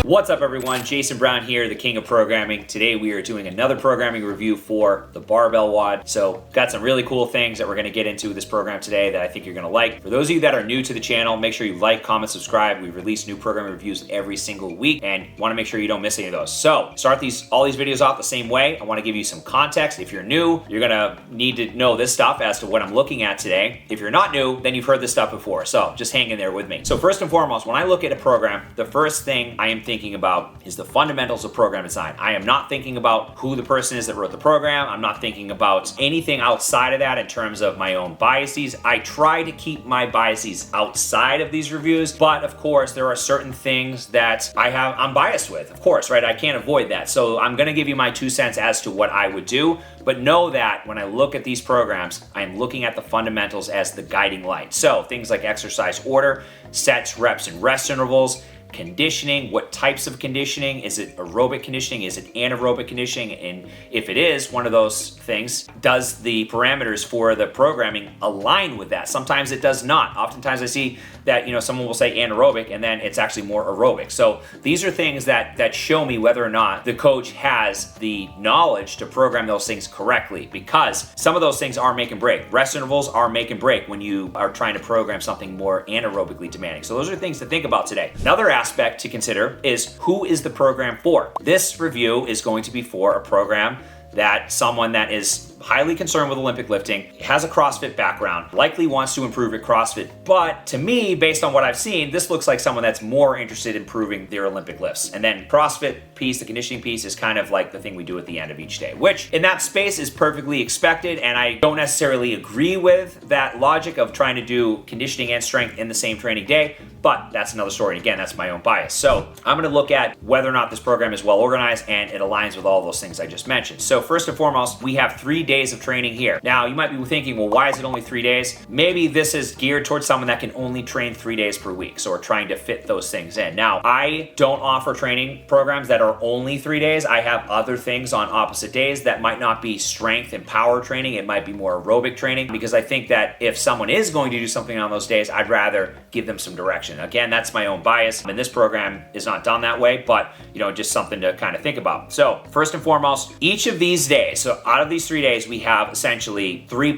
What's up everyone, Jason Brown here, the king of programming. Today we are doing another programming review for the Barbell WOD. So got some really cool things that we're gonna get into with this program today that I think you're gonna like. For those of you that are new to the channel, make sure you like, comment, subscribe. We release new programming reviews every single week and wanna make sure you don't miss any of those. So start all these videos off the same way. I wanna give you some context. If you're new, you're gonna need to know this stuff as to what I'm looking at today. If you're not new, then you've heard this stuff before. So just hang in there with me. So first and foremost, when I look at a program, the first thing I am thinking about is the fundamentals of program design. I am not thinking about who the person is that wrote the program. I'm not thinking about anything outside of that in terms of my own biases. I try to keep my biases outside of these reviews, but of course there are certain things that I'm biased with, of course, right? I can't avoid that. So I'm gonna give you my 2 cents as to what I would do, but know that when I look at these programs, I'm looking at the fundamentals as the guiding light. So things like exercise order, sets, reps, and rest intervals, conditioning, what types of conditioning, is it aerobic conditioning, is it anaerobic conditioning, and if it is one of those things, does the parameters for the programming align with that? Sometimes it does not. Oftentimes I see that, someone will say anaerobic and then it's actually more aerobic. So these are things that show me whether or not the coach has the knowledge to program those things correctly, because some of those things are make and break. Rest intervals are make and break when you are trying to program something more anaerobically demanding. So those are things to think about today. Another aspect to consider is who is the program for. This review is going to be for a program that someone that is highly concerned with Olympic lifting, has a CrossFit background, likely wants to improve at CrossFit, but to me, based on what I've seen, this looks like someone that's more interested in improving their Olympic lifts. And then CrossFit piece, the conditioning piece, is kind of like the thing we do at the end of each day, which in that space is perfectly expected, and I don't necessarily agree with that logic of trying to do conditioning and strength in the same training day, but that's another story, and again, that's my own bias. So I'm gonna look at whether or not this program is well organized and it aligns with all those things I just mentioned. So first and foremost, we have 3 days of training here. Now, you might be thinking, well, why is it only 3 days? Maybe this is geared towards someone that can only train 3 days per week, so we're trying to fit those things in. Now, I don't offer training programs that are only 3 days. I have other things on opposite days that might not be strength and power training. It might be more aerobic training, because I think that if someone is going to do something on those days, I'd rather give them some direction. Again, that's my own bias, and this program is not done that way, but just something to kind of think about. So first and foremost, each of these days, so out of these 3 days, we have essentially 4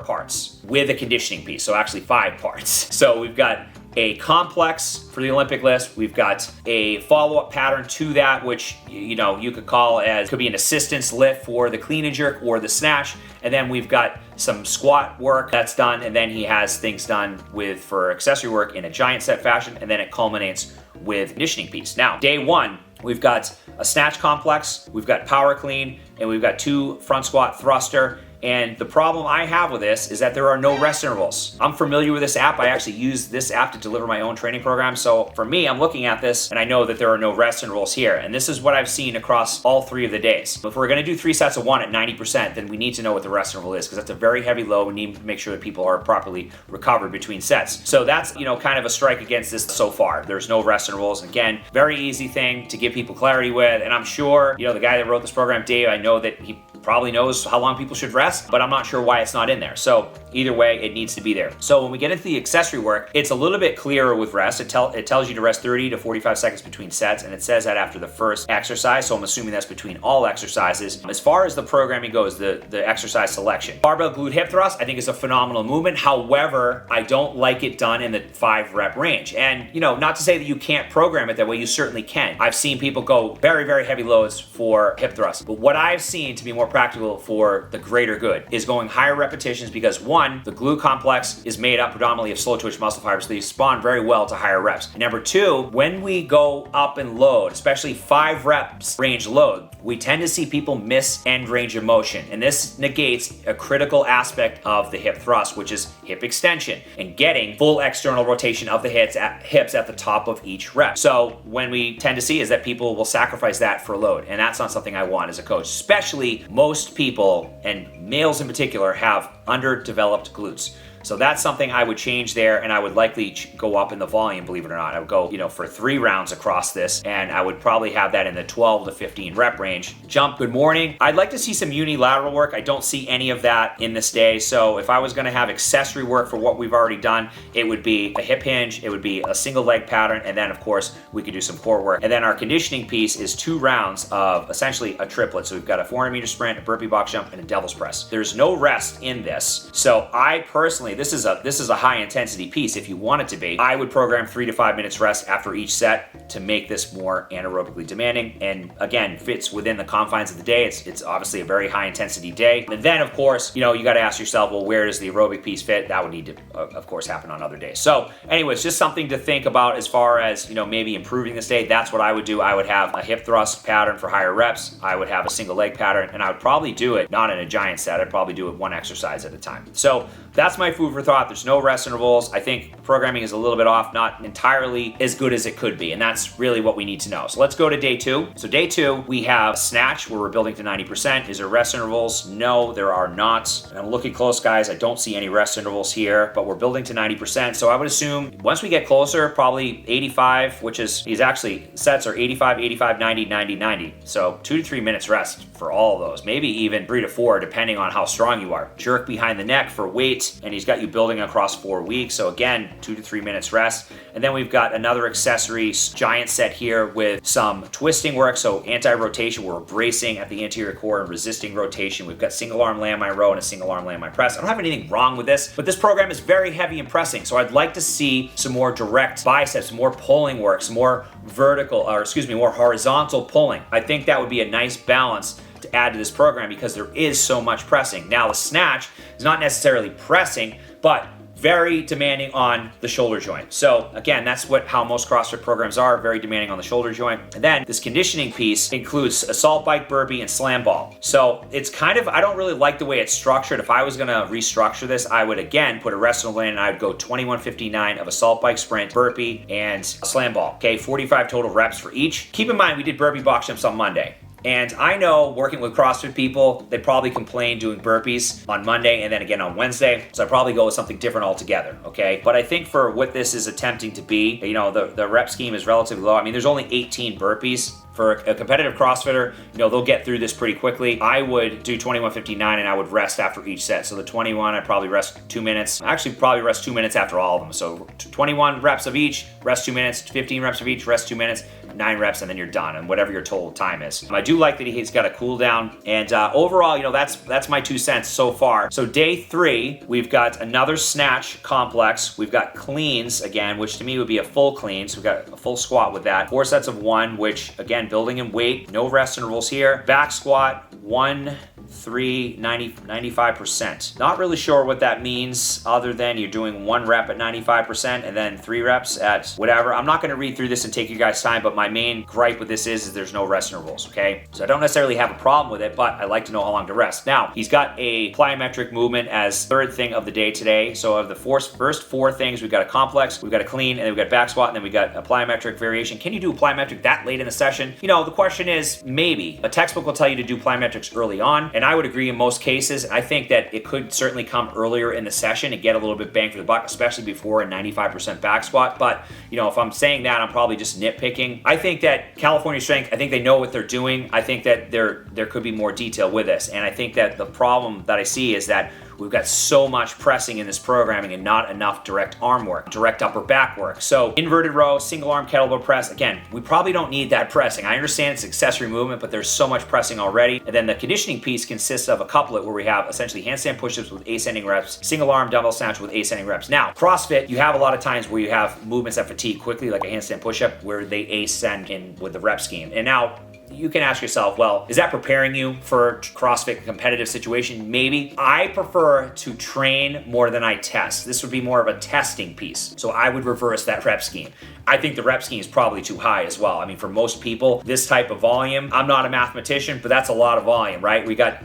parts with a conditioning piece. So actually 5 parts. So we've got a complex for the Olympic lifts. We've got a follow-up pattern to that, which you could call as, could be an assistance lift for the clean and jerk or the snatch. And then we've got some squat work that's done, and then he has things done for accessory work in a giant set fashion, and then it culminates with conditioning piece. Now, day 1, we've got a snatch complex, we've got power clean, and we've got 2 front squat thruster. And the problem I have with this is that there are no rest intervals. I'm familiar with this app. I actually use this app to deliver my own training program. So for me, I'm looking at this and I know that there are no rest intervals here. And this is what I've seen across all 3 of the days. If we're gonna do 3 sets of 1 at 90%, then we need to know what the rest interval is, because that's a very heavy load. We need to make sure that people are properly recovered between sets. So that's, kind of a strike against this so far. There's no rest intervals. Again, very easy thing to give people clarity with. And I'm sure, the guy that wrote this program, Dave, I know that he probably knows how long people should rest, but I'm not sure why it's not in there. So either way, it needs to be there. So when we get into the accessory work, it's a little bit clearer with rest. It tells you to rest 30 to 45 seconds between sets, and it says that after the first exercise, so I'm assuming that's between all exercises. As far as the programming goes, the exercise selection. Barbell glute hip thrust, I think, is a phenomenal movement. However, I don't like it done in the 5 rep range. And, not to say that you can't program it that way, you certainly can. I've seen people go very, very heavy loads for hip thrust, but what I've seen to be more practical for the greater good is going higher repetitions, because 1, the glute complex is made up predominantly of slow twitch muscle fibers, so they respond very well to higher reps. And number 2, when we go up and load, especially 5 reps range load, we tend to see people miss end range of motion. And this negates a critical aspect of the hip thrust, which is hip extension and getting full external rotation of the hips at the top of each rep. So when we tend to see is that people will sacrifice that for load, and that's not something I want as a coach. Especially most people, and males in particular, have underdeveloped glutes. So that's something I would change there, and I would likely go up in the volume, believe it or not. I would go, for 3 rounds across this, and I would probably have that in the 12 to 15 rep range. Jump, good morning. I'd like to see some unilateral work. I don't see any of that in this day. So if I was gonna have accessory work for what we've already done, it would be a hip hinge, it would be a single leg pattern, and then of course, we could do some core work. And then our conditioning piece is 2 rounds of essentially a triplet. So we've got a 400-meter sprint, a burpee box jump, and a devil's press. There's no rest in this. So I personally, this is a high intensity piece. If you want it to be, I would program 3 to 5 minutes rest after each set to make this more anaerobically demanding, and again, fits within the confines of the day. It's obviously a very high intensity day. And then of course, you got to ask yourself, well, where does the aerobic piece fit? That would need to, of course, happen on other days. So anyways, just something to think about as far as, maybe improving this day. That's what I would do. I would have a hip thrust pattern for higher reps. I would have a single leg pattern, and I would probably do it not in a giant set. I'd probably do it 1 exercise at a time. So that's my food for thought. There's no rest intervals. I think programming is a little bit off, not entirely as good as it could be, and that's really what we need to know. So let's go to day 2. So day 2, we have snatch, where we're building to 90%. Is there rest intervals? No, there are not. And I'm looking close, guys. I don't see any rest intervals here, but we're building to 90%. So I would assume once we get closer, probably 85, which is, these actually sets are 85, 85, 90, 90, 90. So 2 to 3 minutes rest for all of those, maybe even 3 to 4, depending on how strong you are. Jerk behind the neck for weight, and he's got you building across 4 weeks. So again, 2 to 3 minutes rest. And then we've got another accessory giant set here with some twisting work. So anti-rotation, we're bracing at the anterior core and resisting rotation. We've got single arm landmine row and a single arm landmine press. I don't have anything wrong with this, but this program is very heavy in pressing. So I'd like to see some more direct biceps, more pulling work, some more more horizontal pulling. I think that would be a nice balance to add to this program because there is so much pressing. Now the snatch is not necessarily pressing, but very demanding on the shoulder joint. So again, that's how most CrossFit programs are, very demanding on the shoulder joint. And then this conditioning piece includes assault bike, burpee, and slam ball. So it's I don't really like the way it's structured. If I was gonna restructure this, I would again put a rest interval in, and I would go 21:59 of assault bike, sprint, burpee, and slam ball. Okay, 45 total reps for each. Keep in mind, we did burpee box jumps on Monday. And I know working with CrossFit people, they probably complain doing burpees on Monday and then again on Wednesday. So I probably go with something different altogether, okay? But I think for what this is attempting to be, the rep scheme is relatively low. I mean, there's only 18 burpees. For a competitive CrossFitter, they'll get through this pretty quickly. I would do 21:59 and I would rest after each set. So the 21, I'd probably rest 2 minutes. I actually probably rest 2 minutes after all of them. So 21 reps of each, rest 2 minutes, 15 reps of each, rest 2 minutes, 9 reps, and then you're done, and whatever your total time is. I do like that he's got a cool down, and overall, that's my 2 cents so far. So day 3, we've got another snatch complex. We've got cleans again, which to me would be a full clean. So we've got a full squat with that. 4 sets of 1, which again, building in weight, no rest intervals here. Back squat, 1, 3, 95%. Not really sure what that means other than you're doing 1 rep at 95% and then 3 reps at whatever. I'm not going to read through this and take you guys time, but my main gripe with this is there's no rest intervals, okay? So I don't necessarily have a problem with it, but I like to know how long to rest. Now, he's got a plyometric movement as third thing of the day today. So of the first 4 things, we've got a complex, we've got a clean, and then we've got back squat, and then we've got a plyometric variation. Can you do a plyometric that late in the session? The question is maybe. A textbook will tell you to do plyometrics early on, and I would agree in most cases. I think that it could certainly come earlier in the session and get a little bit bang for the buck, especially before a 95% back squat. But, if I'm saying that, I'm probably just nitpicking. I think that California Strength, I think they know what they're doing. I think that there could be more detail with this. And I think that the problem that I see is that we've got so much pressing in this programming and not enough direct arm work, direct upper back work. So inverted row, single arm kettlebell press, again, we probably don't need that pressing. I understand it's accessory movement, but there's so much pressing already. And then the conditioning piece consists of a couplet where we have essentially handstand push-ups with ascending reps, single arm dumbbell snatch with ascending reps. Now, CrossFit, you have a lot of times where you have movements that fatigue quickly, like a handstand push-up, where they ascend in with the rep scheme. And now, you can ask yourself, well, is that preparing you for CrossFit competitive situation? Maybe. I prefer to train more than I test. This would be more of a testing piece. So I would reverse that rep scheme. I think the rep scheme is probably too high as well. I mean, for most people, this type of volume, I'm not a mathematician, but that's a lot of volume, right? We got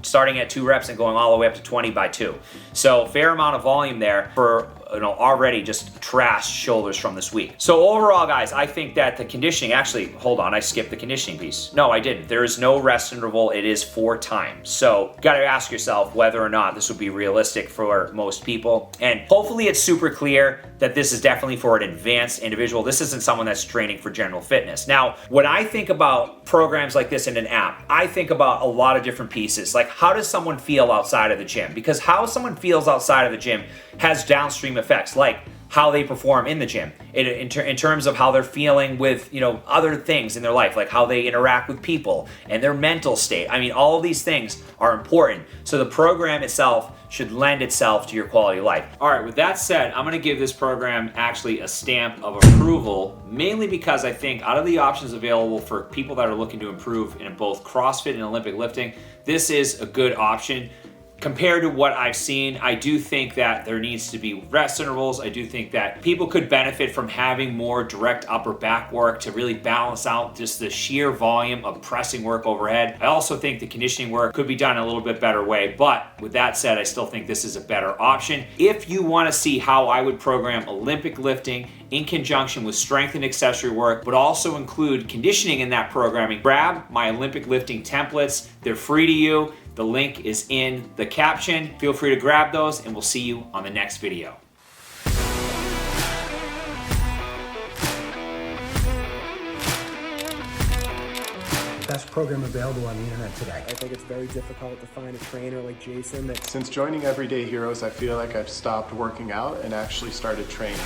starting at 2 reps and going all the way up to 20 by 2. So fair amount of volume there for already just trashed shoulders from this week. So overall, guys, I think that the conditioning, actually, hold on, I skipped the conditioning piece. No, I didn't. There is no rest interval. It is 4 times. So you got to ask yourself whether or not this would be realistic for most people. And hopefully it's super clear that this is definitely for an advanced individual. This isn't someone that's training for general fitness. Now, when I think about programs like this in an app, I think about a lot of different pieces. Like, how does someone feel outside of the gym? Because how someone feels outside of the gym has downstream effects, like how they perform in the gym, in terms of how they're feeling with, other things in their life, like how they interact with people and their mental state. I mean, all of these things are important. So the program itself should lend itself to your quality of life. All right, with that said, I'm gonna give this program actually a stamp of approval, mainly because I think out of the options available for people that are looking to improve in both CrossFit and Olympic lifting, this is a good option. Compared to what I've seen, I do think that there needs to be rest intervals. I do think that people could benefit from having more direct upper back work to really balance out just the sheer volume of pressing work overhead. I also think the conditioning work could be done a little bit better way, but with that said, I still think this is a better option. If you want to see how I would program Olympic lifting in conjunction with strength and accessory work, but also include conditioning in that programming, grab my Olympic lifting templates. They're free to you. The link is in the caption. Feel free to grab those, and we'll see you on the next video. Best program available on the internet today. I think it's very difficult to find a trainer like Jason that... Since joining Everyday Heroes, I feel like I've stopped working out and actually started training.